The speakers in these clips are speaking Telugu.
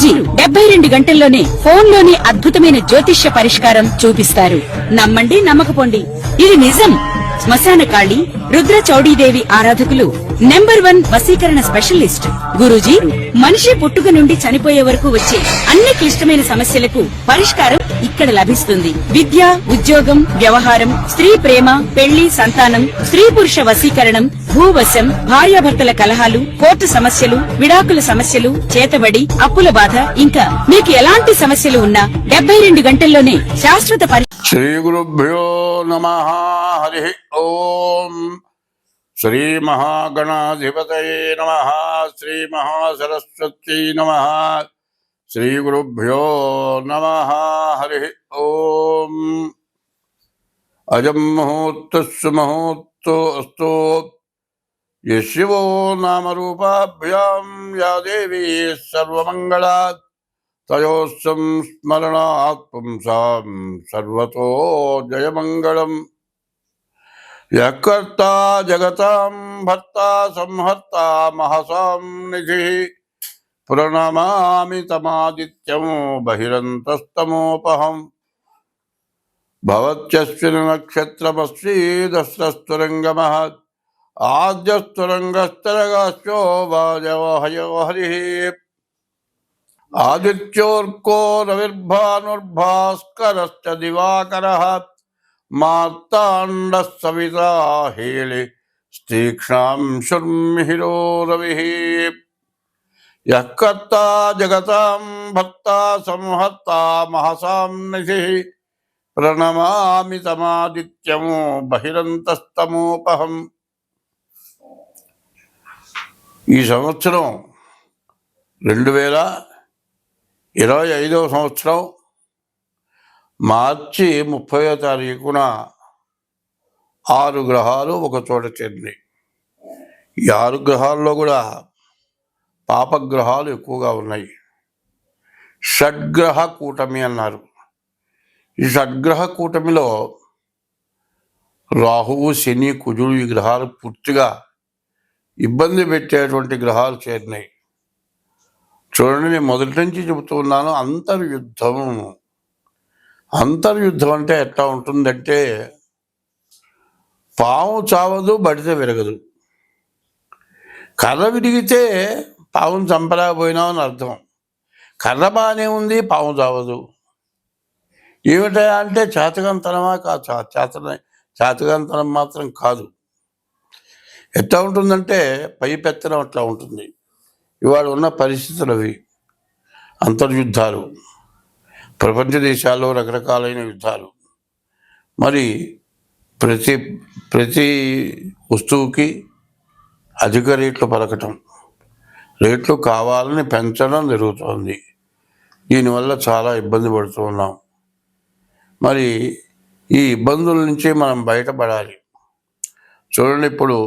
గురూజీ 72 గంటల్లోనే ఫోన్లోని అద్భుతమైన జ్యోతిష్య పరిష్కారం చూపిస్తారు. నమ్మండి, నమ్మకపోండి, ఇది నిజం. శ్మశాన కాళి రుద్ర చౌడీదేవి ఆరాధకులు నంబర్ 1 వశీకరణ స్పెషలిస్ట్. గురూజీ మనిషి పుట్టుక నుండి చనిపోయే వరకు వచ్చే అన్ని క్లిష్టమైన సమస్యలకు పరిష్కారం ఇక్కడ లభిస్తుంది. విద్య, ఉద్యోగం, వ్యవహారం, స్త్రీ ప్రేమ, పెళ్లి, సంతానం, స్త్రీ పురుష వశీకరణం, భూవశం, భార్యాభర్తల కలహాలు, కోర్టు సమస్యలు, విడాకుల సమస్యలు, చేతబడి, అప్పుల బాధ, ఇంకా మీకు ఎలాంటి సమస్యలు ఉన్నా 72 గంటల్లోనే శాశ్వత శ్రీ గురుభ్యో నమః. హరి ఓం. శ్రీ మహాగణాధిపతయే నమః. శ్రీ మహాసరస్వత్యై నమః. శ్రీ గురుభ్యో నమః. హరి ఓం. అజం ముహూర్తస్సు ముహూర్తో అస్తు. యశివో నామరూపాభ్యాం యా దేవీ సర్వమంగళా తయోస్సం స్మరణాత్ పుంసాం సర్వతో జయమంగళం. యకర్తా జగతాం భర్తా సంహర్తా మహసాం నిధి ప్రణమామి తమాదిత్యం బహిరంతస్తమోపహం. భవత్యస్మిన్ నక్షత్రమస్మి దస్రస్తురంగమః ఆద్యస్తురంగస్తరగాశ్చో వాజవహయో హరిః. ఆదిత్యోర్కో రవిర్భానుర్భాస్కరశ్చ దివాకరః మార్తాండ సవితా హేళి తీక్ష్ణాంశుర్మిహిరో రవిః. యః కర్తా జగతాం భర్తా సంహర్తా మహసాం నిధిః ప్రణమామి తమాదిత్యం బహిరంతస్తమోపహం. ఈ సంవత్సరం 2025 సంవత్సరం మార్చి 30వ తారీఖున 6 గ్రహాలు ఒక చోట చేరినాయి. ఈ 6 గ్రహాల్లో కూడా పాపగ్రహాలు ఎక్కువగా ఉన్నాయి. షడ్గ్రహ కూటమి అన్నారు. ఈ షడ్గ్రహ కూటమిలో రాహువు, శని, కుజుడు ఈ గ్రహాలు పూర్తిగా ఇబ్బంది పెట్టేటువంటి గ్రహాలు చేరినాయి. చూడండి, నేను మొదటి నుంచి చెబుతూ ఉన్నాను, అంతర్యుద్ధం. అంతర్యుద్ధం అంటే ఎట్లా ఉంటుందంటే పాము చావదు, బడితే విరగదు. కర్ర విరిగితే పావును చంపలేకపోయినామని అర్థం. కర్ర బాగానే ఉంది, పాము చావదు. ఏమిటా అంటే చేతకంతనమా కాదు. చేతకంతనం మాత్రం కాదు. ఎట్లా ఉంటుందంటే పై పెత్తనం అట్లా ఉంటుంది. ఇవాళ ఉన్న పరిస్థితులు అవి. అంతర్యుద్ధాలు, ప్రపంచ దేశాల్లో రకరకాలైన యుద్ధాలు. మరి ప్రతి వస్తువుకి అధిక రేట్లు పలకటం, రేట్లు కావాలని పెంచడం జరుగుతోంది. దీనివల్ల చాలా ఇబ్బంది పడుతూ ఉన్నాం. మరి ఈ ఇబ్బందుల నుంచి మనం బయటపడాలి. చూడండి, ఇప్పుడు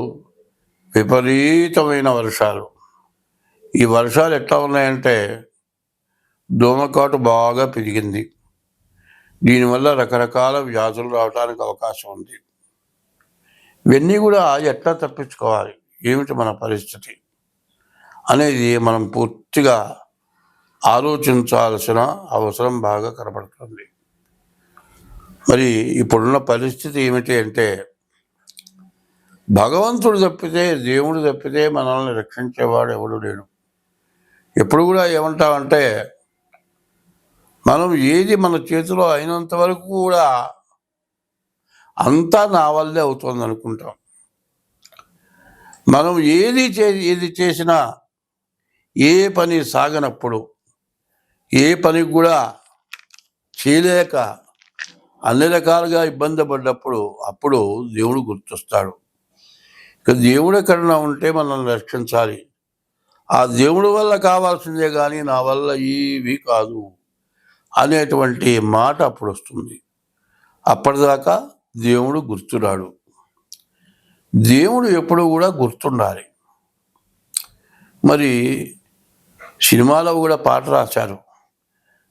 విపరీతమైన వర్షాలు. ఈ వర్షాలు ఎట్లా ఉన్నాయంటే దోమకాటు బాగా పెరిగింది. దీనివల్ల రకరకాల వ్యాధులు రావడానికి అవకాశం ఉంది. ఇవన్నీ కూడా ఎట్లా తప్పించుకోవాలి, ఏమిటి మన పరిస్థితి అనేది మనం పూర్తిగా ఆలోచించాల్సిన అవసరం బాగా కనపడుతుంది. మరి ఇప్పుడున్న పరిస్థితి ఏమిటి అంటే భగవంతుడు తప్పితే, దేవుడు తప్పితే మనల్ని రక్షించేవాడు ఎవడు లేడు. ఎప్పుడు కూడా ఏమంటామంటే మనం ఏది మన చేతిలో అయినంత వరకు కూడా అంతా నా వల్లే అవుతుంది అనుకుంటాం. మనం ఏది చేసినా, ఏ పని సాగనప్పుడు, ఏ పనికి కూడా చేయలేక అన్ని రకాలుగా ఇబ్బంది పడ్డప్పుడు అప్పుడు దేవుడు గుర్తొస్తాడు. ఇక దేవుడు ఎక్కడన్నా ఉంటే మనల్ని రక్షించాలి. ఆ దేవుడి వల్ల కావాల్సిందే కానీ నా వల్ల ఏవి కాదు అనేటువంటి మాట అప్పుడు వస్తుంది. అప్పటిదాకా దేవుడు గుర్తురాడు. దేవుడు ఎప్పుడు కూడా గుర్తుండాలి. మరి సినిమాలో కూడా పాట రాశారు,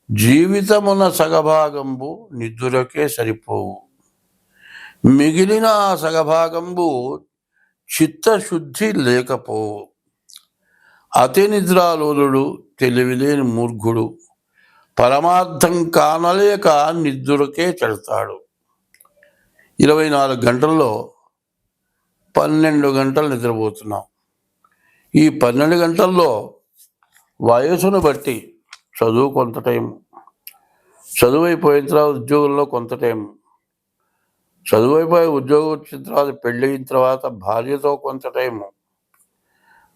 జీవితమున సగభాగంబు నిద్దురకే సరిపోవు, మిగిలిన ఆ సగభాగంబు చిత్తశుద్ధి లేకపోవు, అతి నిద్రాలోలుడు తెలివిలేని మూర్ఖుడు పరమార్థం కానలేక నిద్దురకే చెడతాడు. 24 గంటల్లో 12 గంటలు నిద్రపోతున్నాం. ఈ 12 గంటల్లో వయసును బట్టి చదువు కొంత టైం, చదువు అయిపోయిన తర్వాత ఉద్యోగంలో కొంత టైం, చదువు అయిపోయి ఉద్యోగం వచ్చిన తర్వాత పెళ్ళి అయిన తర్వాత భార్యతో కొంత టైము,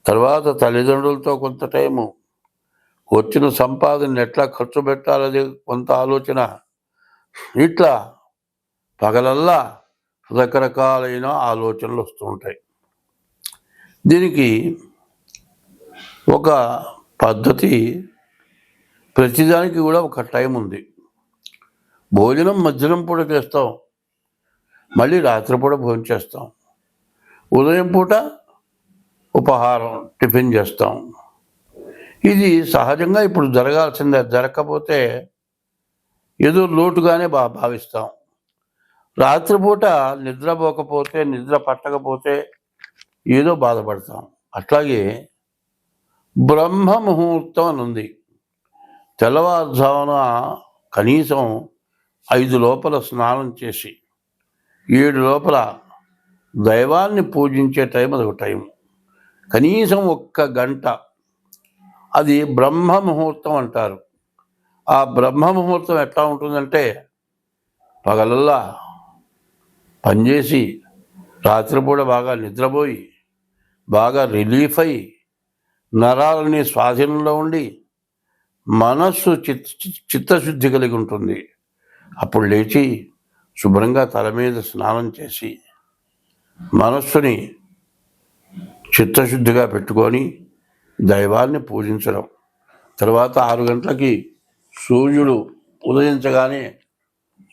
తర్వాత తల్లిదండ్రులతో కొంత టైము, వచ్చిన సంపాదన ఎట్లా ఖర్చు పెట్టాలది కొంత ఆలోచన. ఇట్లా పగలల్లా రకరకాలైన ఆలోచనలు వస్తూ ఉంటాయి. దీనికి ఒక పద్ధతి, ప్రతిదానికి కూడా ఒక టైం ఉంది. భోజనం మధ్యాహ్నం పూట చేస్తాం, మళ్ళీ రాత్రిపూట భోజనం చేస్తాం, ఉదయం పూట ఉపహారం టిఫిన్ చేస్తాం. ఇది సహజంగా ఇప్పుడు జరగాల్సిందే. జరగకపోతే ఏదో లోటుగానే భావిస్తాం. రాత్రిపూట నిద్రపోకపోతే, నిద్ర పట్టకపోతే ఏదో బాధపడతాం. అట్లాగే బ్రహ్మ ముహూర్తం అని ఉంది. తెల్లవారుజామున కనీసం 5 లోపల స్నానం చేసి 7 లోపల దైవాన్ని పూజించే టైం అది ఒక టైం. కనీసం 1 గంట అది బ్రహ్మ ముహూర్తం అంటారు. ఆ బ్రహ్మ ముహూర్తం ఎట్లా ఉంటుందంటే పగలల్లా పనిచేసి రాత్రిపూట బాగా నిద్రపోయి బాగా రిలీఫ్ అయ్యి నరాలని స్వాధీనంలో ఉండి మనస్సు చిత్తశుద్ధి కలిగి ఉంటుంది. అప్పుడు లేచి శుభ్రంగా తల మీద స్నానం చేసి మనస్సుని చిత్తశుద్ధిగా పెట్టుకొని దైవాన్ని పూజించడం. తర్వాత 6 గంటలకి సూర్యుడు ఉదయించగానే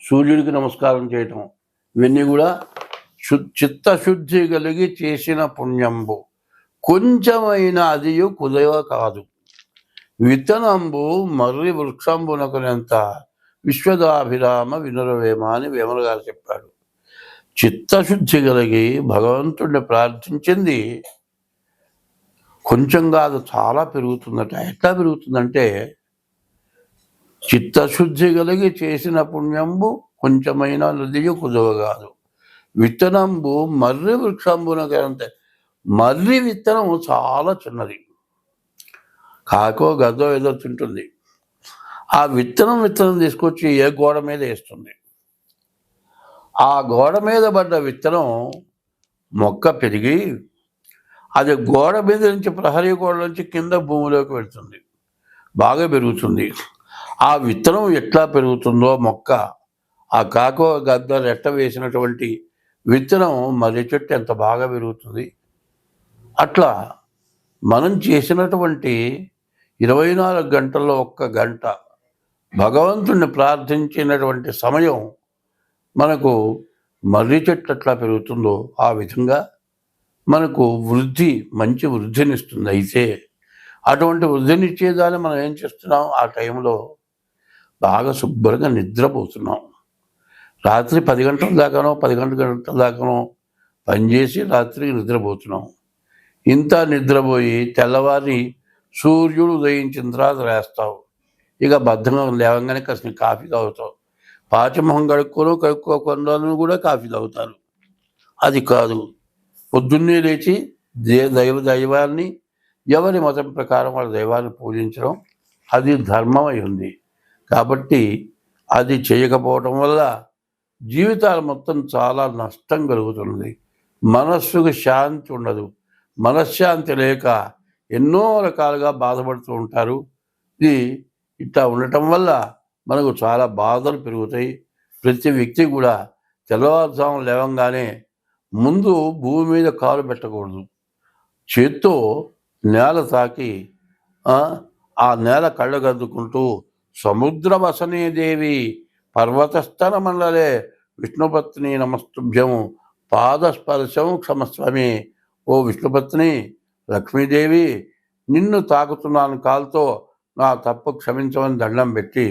సూర్యుడికి నమస్కారం చేయటం. ఇవన్నీ కూడా చిత్తశుద్ధి కలిగి చేసిన పుణ్యంబు. కొంచెమైన అదియు కుదవ కాదు, విత్తనంబు మర్రి వృక్షంబునకునంత విశ్వదాభిరామ వినురవేమ అని వేమన గారు చెప్పాడు. చిత్తశుద్ధి కలిగి భగవంతుడిని ప్రార్థించింది కొంచెం కాదు, చాలా పెరుగుతుందట. ఎట్లా పెరుగుతుందంటే చిత్తశుద్ధి కలిగి చేసిన పుణ్యంబు కొంచెమైన నదియు కుదవ కాదు, విత్తనంబు మర్రి వృక్షంబునకునంత. మర్రి విత్తనం చాలా చిన్నది, కాకో గద్దో ఏదో తింటుంది. ఆ విత్తనం తీసుకొచ్చి ఏ గోడ మీద వేస్తుంది. ఆ గోడ మీద పడ్డ విత్తనం మొక్క పెరిగి అది గోడ మీద నుంచి, ప్రహరీ గోడ నుంచి కింద భూమిలోకి వెళ్తుంది, బాగా పెరుగుతుంది. ఆ విత్తనం ఎట్లా పెరుగుతుందో మొక్క, ఆ కాకో గద్ద రెట్ట వేసినటువంటి విత్తనం మర్రి చెట్టు ఎంత బాగా పెరుగుతుంది. అట్లా మనం చేసినటువంటి 24 గంటల్లో 1 గంట భగవంతుణ్ణి ప్రార్థించినటువంటి సమయం మనకు మర్రి చెట్టు ఎట్లా పెరుగుతుందో ఆ విధంగా మనకు మంచి వృద్ధినిస్తుంది. అయితే అటువంటి వృద్ధినిచ్చేదాన్ని మనం ఏం చేస్తున్నాం, ఆ టైంలో బాగా శుభ్రంగా నిద్రపోతున్నాం. రాత్రి 10 గంటల దాకానో 11 గంటల దాకానో పనిచేసి రాత్రికి నిద్రపోతున్నాం. ఇంత నిద్రపోయి తెల్లవారి సూర్యుడు ఉదయించిన తర్వాత లేస్తావు. ఇక బద్ధంగా లేవగానే కాస్త కాఫీ తాగుతావు. పాచమొహం కడుక్కోకుండా కూడా కాఫీ తాగుతారు. అది కాదు, పొద్దున్నే లేచి దైవాన్ని, ఎవరి మతం ప్రకారం వాళ్ళ దైవాన్ని పూజించడం అది ధర్మం అయి ఉంది. కాబట్టి అది చేయకపోవడం వల్ల జీవితాలు మొత్తం చాలా నష్టం కలుగుతుంది. మనస్సుకు శాంతి ఉండదు. మనశ్శాంతి లేక ఎన్నో రకాలుగా బాధపడుతూ ఉంటారు. ఇది ఇట్లా ఉండటం వల్ల మనకు చాలా బాధలు పెరుగుతాయి. ప్రతి వ్యక్తి కూడా తెల్లవారుజామున లేవంగానే ముందు భూమి మీద కాలు పెట్టకూడదు. చేత్తో నేల తాకి ఆ నేల కళ్ళగద్దుకుంటూ సముద్ర వసనే దేవి పర్వతస్థన మండలే విష్ణుపత్ని నమస్తుభ్యం పాదస్పర్శం క్షమస్వమి. ఓ విష్ణుపత్ని లక్ష్మీదేవి, నిన్ను తాకుతున్నాను కాలుతో, నా తప్పు క్షమించమని దండం పెట్టి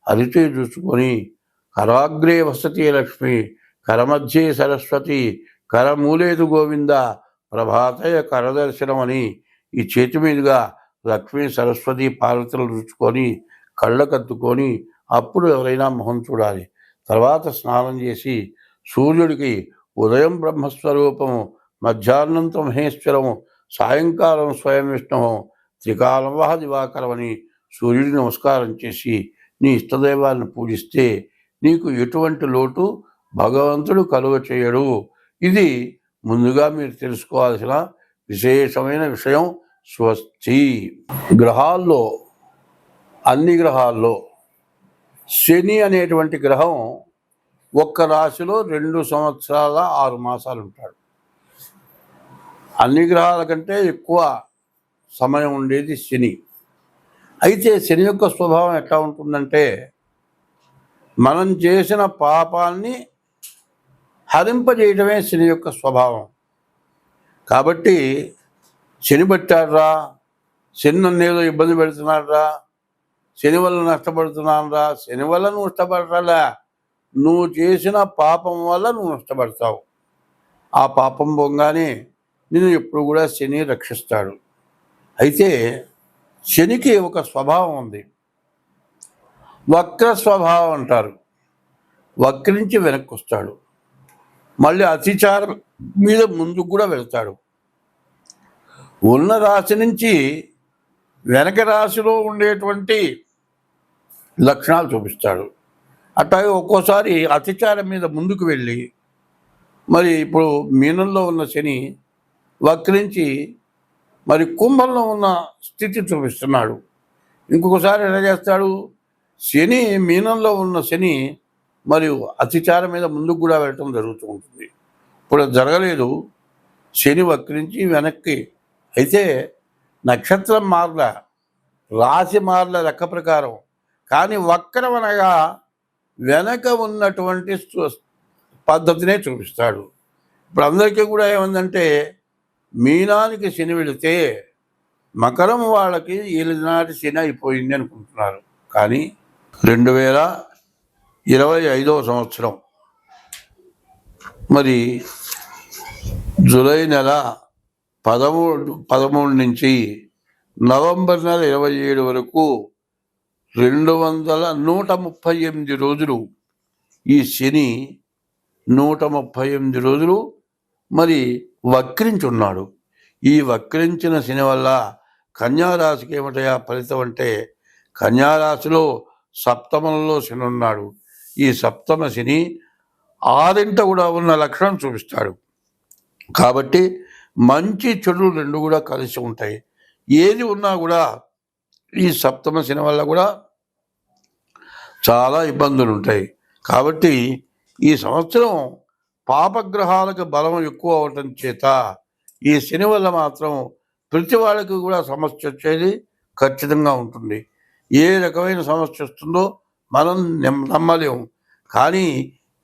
అరిచి చూసుకొని, కరాగ్రే వసతి లక్ష్మి, కరమధ్యే సరస్వతి, కరమూలేదు గోవింద, ప్రభాతయ కరదర్శనం అని ఈ చేతి మీదుగా లక్ష్మీ సరస్వతి పార్వతులు రుచుకొని కళ్ళకద్దుకొని అప్పుడు ఎవరైనా మొహం చూడాలి. తర్వాత స్నానం చేసి సూర్యుడికి ఉదయం బ్రహ్మస్వరూపము, మధ్యాహ్నంతో మహేశ్వరము, సాయంకాలం స్వయం విష్ణువు, త్రికాలవహ దివాకరం అని సూర్యుడికి నమస్కారం చేసి నీ ఇష్టదైవాన్ని పూజిస్తే నీకు ఎటువంటి లోటు భగవంతుడు కలుగ చేయడు. ఇది ముందుగా మీరు తెలుసుకోవాల్సిన విశేషమైన విషయం. స్వస్తి. గ్రహాల్లో అన్ని గ్రహాల్లో శని అనేటువంటి గ్రహం ఒక్క రాశిలో 2 సంవత్సరాల 6 మాసాలు ఉంటాడు. అన్ని గ్రహాల కంటే ఎక్కువ సమయం ఉండేది శని. అయితే శని యొక్క స్వభావం ఎట్లా ఉంటుందంటే మనం చేసిన పాపాన్ని హరింపజేయడమే శని యొక్క స్వభావం. కాబట్టి శని పట్టాడురా, శని నన్ను ఏదో ఇబ్బంది పెడుతున్నాడురా, శని వల్ల నష్టపడుతున్నానురా, శని వల్ల నువ్వు నష్టపడరా, నువ్వు చేసిన పాపం వల్ల నువ్వు నష్టపడతావు. ఆ పాపం పోగానే నిన్ను ఎప్పుడు కూడా శని రక్షిస్తాడు. అయితే శనికి ఒక స్వభావం ఉంది, వక్ర స్వభావం అంటారు. వక్రించి వెనక్కి వస్తాడు, మళ్ళీ అతిచారం మీద ముందుకు కూడా వెళ్తాడు. ఉన్న రాశి నుంచి వెనక రాశిలో ఉండేటువంటి లక్షణాలు చూపిస్తాడు. అట్లాగే ఒక్కోసారి అతిచారం మీద ముందుకు వెళ్ళి మరి ఇప్పుడు మీనంలో ఉన్న శని వక్రించి మరి కుంభంలో ఉన్న స్థితి చూపిస్తున్నాడు. ఇంకొకసారి ఎలా చేస్తాడు, శని మీనంలో ఉన్న శని మరియు అతిచారం మీద ముందుకు కూడా వెళ్ళటం జరుగుతూ ఉంటుంది. ఇప్పుడు జరగలేదు, శని వక్రించి వెనక్కి. అయితే నక్షత్రం మార్ల, రాశి మార్ల లెక్క ప్రకారం, కానీ వక్రం అనగా వెనక ఉన్నటువంటి పద్ధతినే చూపిస్తాడు. ఇప్పుడు అందరికీ కూడా ఏముందంటే మీనానికి శని వెళితే మకరం వాళ్ళకి ఈనాటి శని అయిపోయింది అనుకుంటున్నారు. కానీ 2025వ సంవత్సరం మరి జూలై నెల 13 నుంచి నవంబర్ నెల 27 వరకు 138 రోజులు ఈ శని 138 రోజులు మరి వక్రించున్నాడు. ఈ వక్రించిన శని వల్ల కన్యారాశికి ఏమిటయా ఫలితం అంటే, కన్యారాశిలో సప్తమంలో శని ఉన్నాడు. ఈ సప్తమ శని 6 కూడా ఉన్న లక్షణం చూపిస్తాడు. కాబట్టి మంచి చెడులు రెండు కూడా కలిసి ఉంటాయి. ఏది ఉన్నా కూడా ఈ సప్తమ శని వల్ల కూడా చాలా ఇబ్బందులు ఉంటాయి. కాబట్టి ఈ సంవత్సరం పాపగ్రహాలకు బలం ఎక్కువ అవటం చేత ఈ శని వల్ల మాత్రం ప్రతి వాళ్ళకి కూడా సమస్య వచ్చేది ఖచ్చితంగా ఉంటుంది. ఏ రకమైన సమస్య వస్తుందో మనం నమ్మలేము. కానీ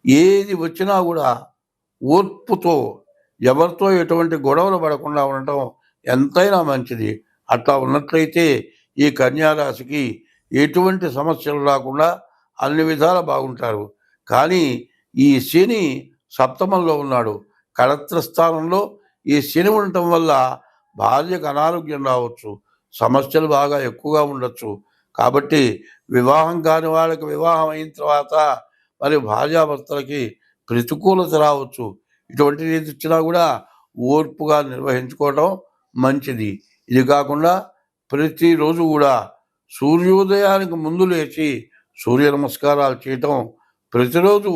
ఏది వచ్చినా కూడా ఓర్పుతో, ఎవరితో ఎటువంటి గొడవలు పడకుండా ఉండటం ఎంతైనా మంచిది. అట్లా ఉన్నట్లయితే ఈ కన్యారాశికి ఎటువంటి సమస్యలు రాకుండా అన్ని విధాలా బాగుంటారు. కానీ ఈ శని సప్తమంలో ఉన్నాడు, కళత్ర స్థానంలో ఈ శని ఉండటం వల్ల భార్యకు అనారోగ్యం రావచ్చు, సమస్యలు బాగా ఎక్కువగా ఉండొచ్చు. కాబట్టి వివాహం కాని వాళ్ళకి వివాహం అయిన తర్వాత మరి భార్యాభర్తలకి ప్రతికూలత రావచ్చు. ఇటువంటిది ఏది వచ్చినా కూడా ఓర్పుగా నిర్వహించుకోవడం మంచిది. ఇది కాకుండా ప్రతిరోజు కూడా సూర్యోదయానికి ముందు లేచి సూర్య నమస్కారాలు చేయటం, ప్రతిరోజు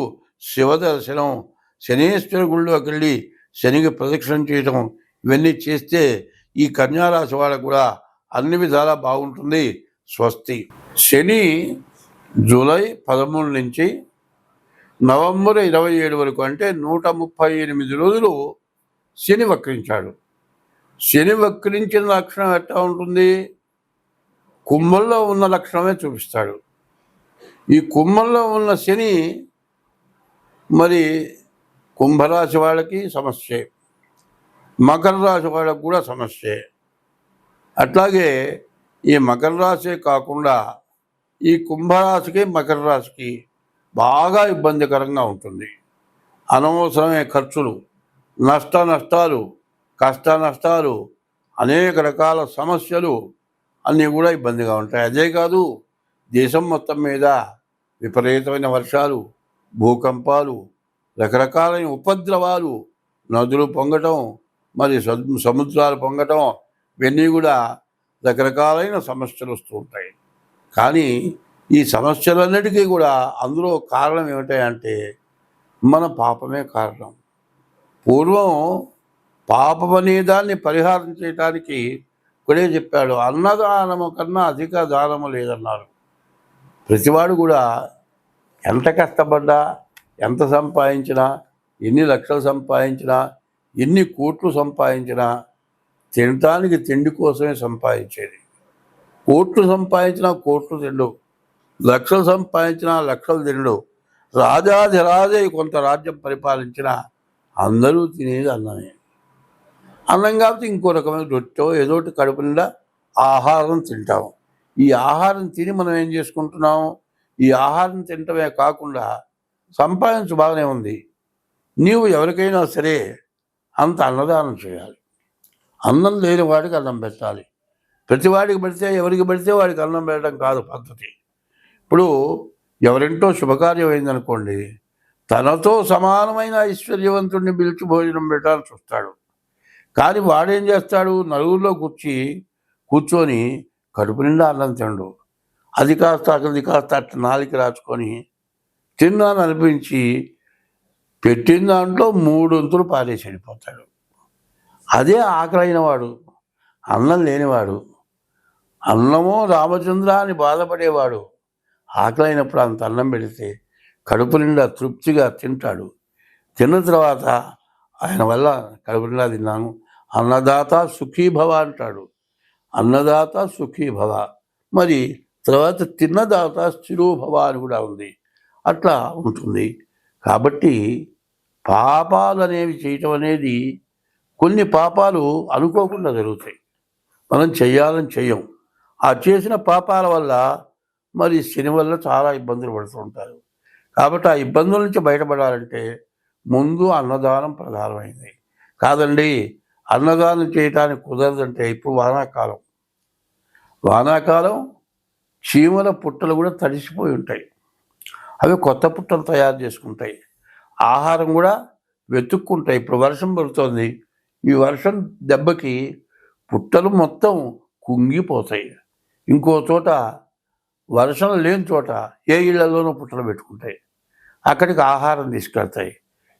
శివ దర్శనం, శనీశ్వర గుళ్ళోకి వెళ్ళి శనికి ప్రదక్షిణం చేయటం, ఇవన్నీ చేస్తే ఈ కన్యారాశి వాళ్ళకు కూడా అన్ని విధాలా బాగుంటుంది. స్వస్తి. శని జూలై 13 నుంచి నవంబర్ 27 వరకు అంటే 138 రోజులు శని వక్రించాడు. శని వక్రించిన లక్షణం ఎట్లా ఉంటుంది, కుంభంలో ఉన్న లక్షణమే చూపిస్తాడు. ఈ కుంభంలో ఉన్న శని మరి కుంభరాశి వాళ్ళకి సమస్యే, మకర రాశి వాళ్ళకు కూడా సమస్యే. అట్లాగే ఈ మకర రాశి కాకుండా ఈ కుంభరాశికి మకర రాశికి బాగా ఇబ్బందికరంగా ఉంటుంది. అనవసరమైన ఖర్చులు, నష్టాలు, కష్ట నష్టాలు, అనేక రకాల సమస్యలు అన్నీ కూడా ఇబ్బందిగా ఉంటాయి. అదే కాదు, దేశం మొత్తం మీద విపరీతమైన వర్షాలు, భూకంపాలు, రకరకాలైన ఉపద్రవాలు, నదులు పొంగటం, మరి సముద్రాలు పొంగటం, ఇవన్నీ కూడా రకరకాలైన సమస్యలు వస్తూ ఉంటాయి. కానీ ఈ సమస్యలన్నిటికీ కూడా అందులో కారణం ఏమిటంటే మన పాపమే కారణం. పూర్వం పాపం అనే దాన్ని పరిహారం చేయటానికి ఇక్కడే చెప్పాడు, అన్నదానము కన్నా అధిక దానము లేదన్నారు. ప్రతివాడు కూడా ఎంత కష్టపడ్డా, ఎంత సంపాదించినా, ఎన్ని లక్షలు సంపాదించినా, ఎన్ని కోట్లు సంపాదించినా తినటానికి తిండి కోసమే సంపాదించేది. కోట్లు సంపాదించినా కోట్లు తిండు, లక్షలు సంపాదించినా లక్షలు తిండు. రాజాధిరాజే కొంత రాజ్యం పరిపాలించిన అందరూ తినేది అన్నమే. అన్నం కాబట్టి ఇంకో రకమైన రొట్టె ఏదోటి కడుపు నిండా ఆహారం తింటాము. ఈ ఆహారం తిని మనం ఏం చేసుకుంటున్నాము? ఈ ఆహారం తినటమే కాకుండా సంపాదించు బాగానే ఉంది. నీవు ఎవరికైనా సరే అంత అన్నదానం చేయాలి. అన్నం లేని వాడికి అన్నం పెట్టాలి. ప్రతివాడికి పెడితే, ఎవరికి పెడితే వాడికి అన్నం పెట్టడం కాదు పద్ధతి. ఇప్పుడు ఎవరింటో శుభకార్యం అయిందనుకోండి, తనతో సమానమైన ఐశ్వర్యవంతుడిని పిలిచి భోజనం పెట్టాలని చూస్తాడు. కానీ వాడేం చేస్తాడు? నలుగురిలో కూర్చొని కడుపు నిండా అన్నం తిండు. అది కాస్త అది కాస్త అట్ట నాలికి రాచుకొని తిన్నాను అనిపించి పెట్టిన దాంట్లో 3 వంతులు పారేసి వెళ్ళిపోతాడు. అదే ఆకలైన వాడు, అన్నం లేనివాడు, అన్నమో రామచంద్ర అని బాధపడేవాడు ఆకలైనప్పుడు అంత అన్నం పెడితే కడుపు నిండా తృప్తిగా తింటాడు. తిన్న తర్వాత ఆయన వల్ల కడుపు నిండా తిన్నాను, అన్నదాత సుఖీభవ అంటాడు. అన్నదాత సుఖీభవ. మరి తర్వాత తిన్నదాత స్థిరోభవ అని కూడా ఉంది. అట్లా ఉంటుంది. కాబట్టి పాపాలు అనేవి చేయటం అనేది, కొన్ని పాపాలు అనుకోకుండా జరుగుతాయి, మనం చెయ్యాలని చెయ్యం. ఆ చేసిన పాపాల వల్ల మరి శని వల్ల చాలా ఇబ్బందులు పడుతూ ఉంటారు. కాబట్టి ఆ ఇబ్బందుల నుంచి బయటపడాలంటే ముందు అన్నదానం ప్రధానమైంది. కాదండి అన్నదానం చేయటానికి కుదరదంటే, ఇప్పుడు వానాకాలం చీమల పుట్టలు కూడా తడిసిపోయి ఉంటాయి. అవి కొత్త పుట్టలు తయారు చేసుకుంటాయి, ఆహారం కూడా వెతుక్కుంటాయి. ఇప్పుడు వర్షం పడుతుంది, ఈ వర్షం దెబ్బకి పుట్టలు మొత్తం కుంగిపోతాయి. ఇంకో చోట వర్షం లేని చోట ఏ ఇళ్లలోనూ పుట్టలు పెట్టుకుంటాయి, అక్కడికి ఆహారం తీసుకెళ్తాయి.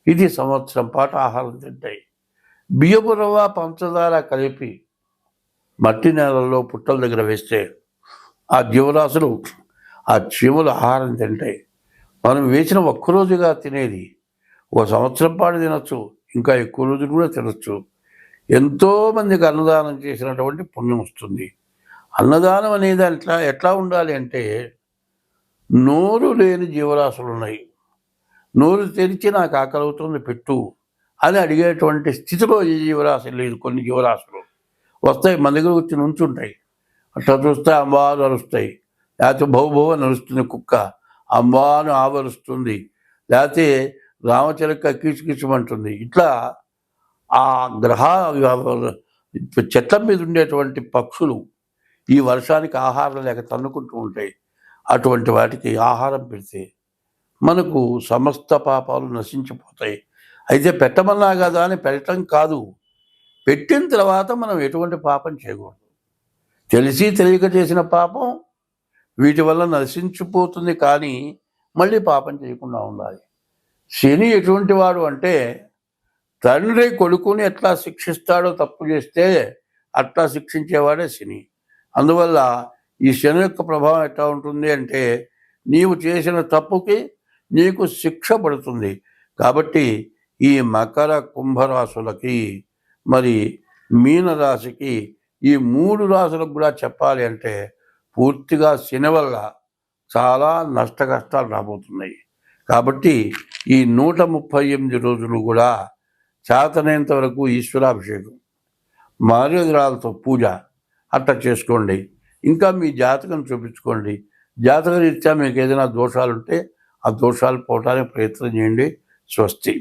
ఇది సంవత్సరం పాటు ఆహారం తింటాయి. బియ్యపు రవ్వ పంచదార కలిపి మట్టి నేలల్లో పుట్టల దగ్గర వేస్తే ఆ జీవరాశులు, ఆ చీమలు ఆహారం తింటాయి. మనం వేసిన ఒక్కరోజుగా తినేది 1 సంవత్సరం పాటు తినచ్చు, ఇంకా ఎక్కువ రోజులు కూడా తినచ్చు. ఎంతోమందికి అన్నదానం చేసినటువంటి పుణ్యం వస్తుంది. అన్నదానం అనేది ఎట్లా ఉండాలి అంటే, నోరు లేని జీవరాశులు ఉన్నాయి, నోరు తెరిచి నాకు ఆకలి అవుతుంది పెట్టు అని అడిగేటువంటి స్థితిలో ఈ జీవరాశి లేదు. కొన్ని జీవరాశులు వస్తాయి, మన దగ్గర వచ్చి నుంచుంటాయి, అట్లా చూస్తే అంబాలు అరుస్తాయి, లేకపోతే భౌభౌ అని అరుస్తుంది కుక్క, అంబాను ఆవరుస్తుంది, లేకపోతే రామచిలక కీచుకీచమంటుంది. ఇట్లా ఆ చెట్ల మీద ఉండేటువంటి పక్షులు ఈ వర్షానికి ఆహారం లేక తన్నుకుంటూ ఉంటాయి. అటువంటి వాటికి ఆహారం పెడితే మనకు సమస్త పాపాలు నశించిపోతాయి. అయితే పెట్టమన్నా కదా అని పెట్టడం కాదు, పెట్టిన తర్వాత మనం ఎటువంటి పాపం చేయకూడదు. తెలిసి తెలియక చేసిన పాపం వీటి వల్ల నశించిపోతుంది, కానీ మళ్ళీ పాపం చేయకుండా ఉండాలి. శని ఎటువంటి వాడు అంటే, తండ్రి కొడుకుని ఎట్లా శిక్షిస్తాడో తప్పు చేస్తే అట్లా శిక్షించేవాడే శని. అందువల్ల ఈ శని యొక్క ప్రభావం ఎట్లా ఉంటుంది అంటే, నీవు చేసిన తప్పుకి నీకు శిక్ష పడుతుంది. కాబట్టి ఈ మకర కుంభరాశులకి, మరి మీనరాశికి, ఈ 3 రాశులకు కూడా చెప్పాలి అంటే పూర్తిగా శని వల్ల చాలా నష్ట కష్టాలు రాబోతున్నాయి. కాబట్టి ఈ 138 రోజులు కూడా చేతనైనంత వరకు ఈశ్వరాభిషేకం, మారేడురాలతో పూజ అట్లా చేసుకోండి. ఇంకా మీ జాతకం చూపించుకోండి. జాతక రీత్యా మీకు ఏదైనా దోషాలు ఉంటే ఆ దోషాలు పోవటానికి ప్రయత్నం చేయండి. స్వస్తి.